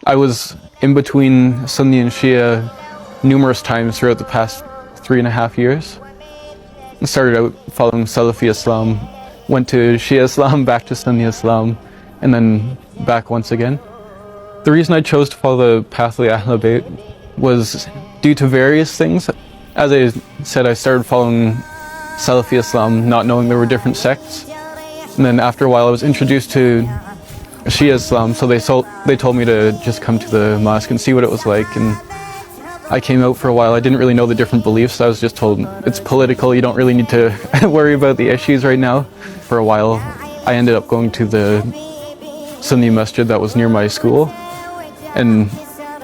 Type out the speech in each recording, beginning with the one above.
I was in between Sunni and Shia numerous times throughout the past 3.5 years. I started out following Salafi Islam, went to Shia Islam, back to Sunni Islam, and then back once again. The reason I chose to follow the path of the Ahl Bayt was due to various things. As I said, I started following Salafi Islam, not knowing there were different sects. And then after a while I was introduced to Shia Islam, so they told me to just come to the mosque and see what it was like. And I came out for a while. I didn't really know the different beliefs. I was just told it's political, you don't really need to worry about the issues right now. For a while I ended up going to the Sunni masjid that was near my school, and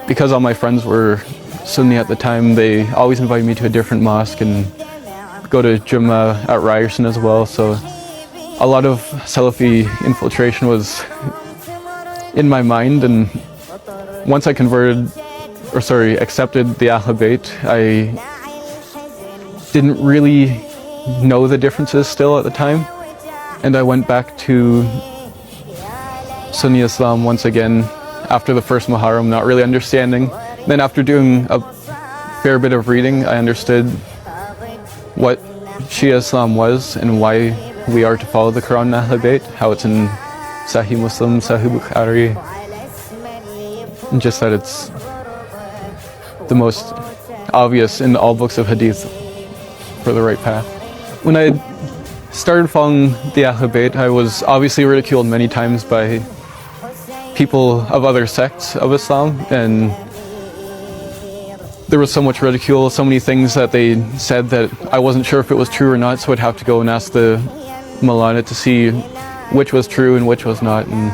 because all my friends were Sunni at the time, they always invited me to a different mosque and go to Jummah at Ryerson as well. So a lot of Salafi infiltration was in my mind, and once I accepted the Ahl Bayt, I didn't really know the differences still at the time, and I went back to Sunni Islam once again after the first Muharram, not really understanding. Then after doing a fair bit of reading, I understood what Shia Islam was and why we are to follow the Quran and Ahl Bayt, how it's in Sahih Muslim, Sahih Bukhari, and just that it's the most obvious in all books of Hadith for the right path. When I started following the Ahl Bayt, I was obviously ridiculed many times by people of other sects of Islam, and there was so much ridicule, so many things that they said that I wasn't sure if it was true or not, so I'd have to go and ask the Maulana to see which was true and which was not. And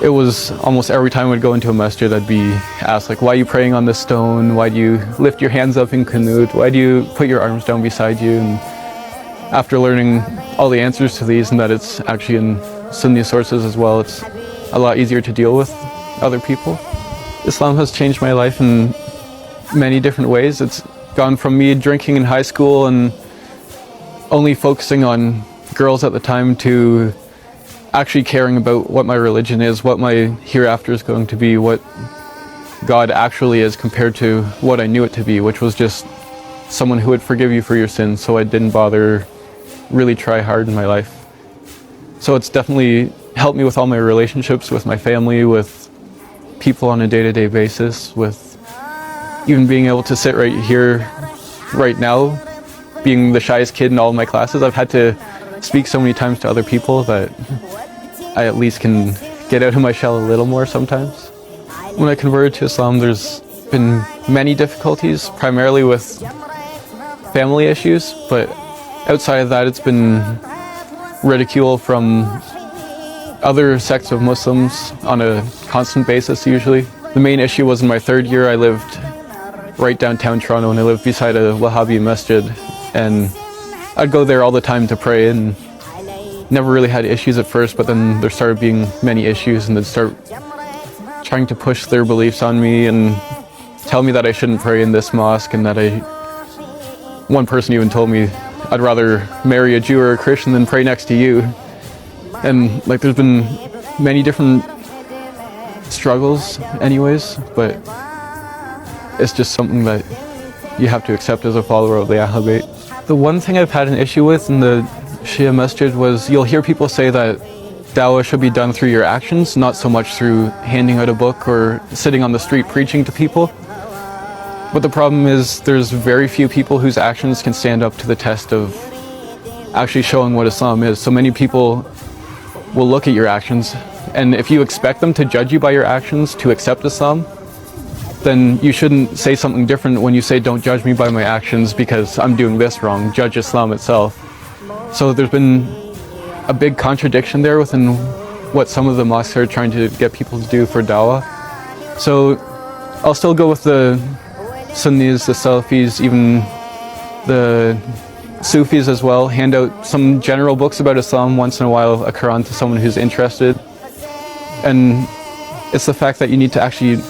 it was almost every time I'd go into a masjid, I'd be asked, like, why are you praying on this stone? Why do you lift your hands up in Qunut? Why do you put your arms down beside you? And after learning all the answers to these, and that it's actually in Sunni sources as well, it's a lot easier to deal with other people. Islam has changed my life in many different ways. It's gone from me drinking in high school and only focusing on girls at the time to actually caring about what my religion is, what my hereafter is going to be, what God actually is compared to what I knew it to be, which was just someone who would forgive you for your sins, so I didn't bother really try hard in my life. So it's definitely helped me with all my relationships, with my family, with people on a day-to-day basis, with even being able to sit right here, right now, being the shyest kid in all of my classes. I've had to speak so many times to other people that I at least can get out of my shell a little more sometimes. When I converted to Islam, there's been many difficulties, primarily with family issues, but outside of that, it's been ridicule from other sects of Muslims on a constant basis usually. The main issue was in my 3rd year. I lived right downtown Toronto, and I lived beside a Wahhabi masjid, and I'd go there all the time to pray, and never really had issues at first, but then there started being many issues, and they'd start trying to push their beliefs on me and tell me that I shouldn't pray in this mosque, and that one person even told me I'd rather marry a Jew or a Christian than pray next to you. And like, there's been many different struggles anyways, but it's just something that you have to accept as a follower of the Ahl Bayt. The one thing I've had an issue with in the Shia masjid was you'll hear people say that dawah should be done through your actions, not so much through handing out a book or sitting on the street preaching to people. But the problem is there's very few people whose actions can stand up to the test of actually showing what Islam is. So many people will look at your actions, and if you expect them to judge you by your actions to accept Islam, then you shouldn't say something different when you say, don't judge me by my actions because I'm doing this wrong, judge Islam itself. So there's been a big contradiction there within what some of the mosques are trying to get people to do for dawah. So I'll still go with the Sunnis, the Salafis, even the Sufis as well, hand out some general books about Islam, once in a while a Quran to someone who's interested. And it's the fact that you need to actually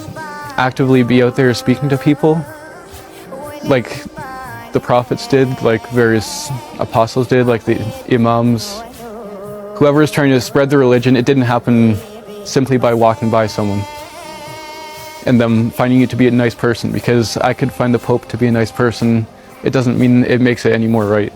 actively be out there speaking to people, like the prophets did, like various apostles did, like the imams. Whoever is trying to spread the religion, it didn't happen simply by walking by someone. and them finding you to be a nice person, because I could find the Pope to be a nice person. It doesn't mean it makes it any more right.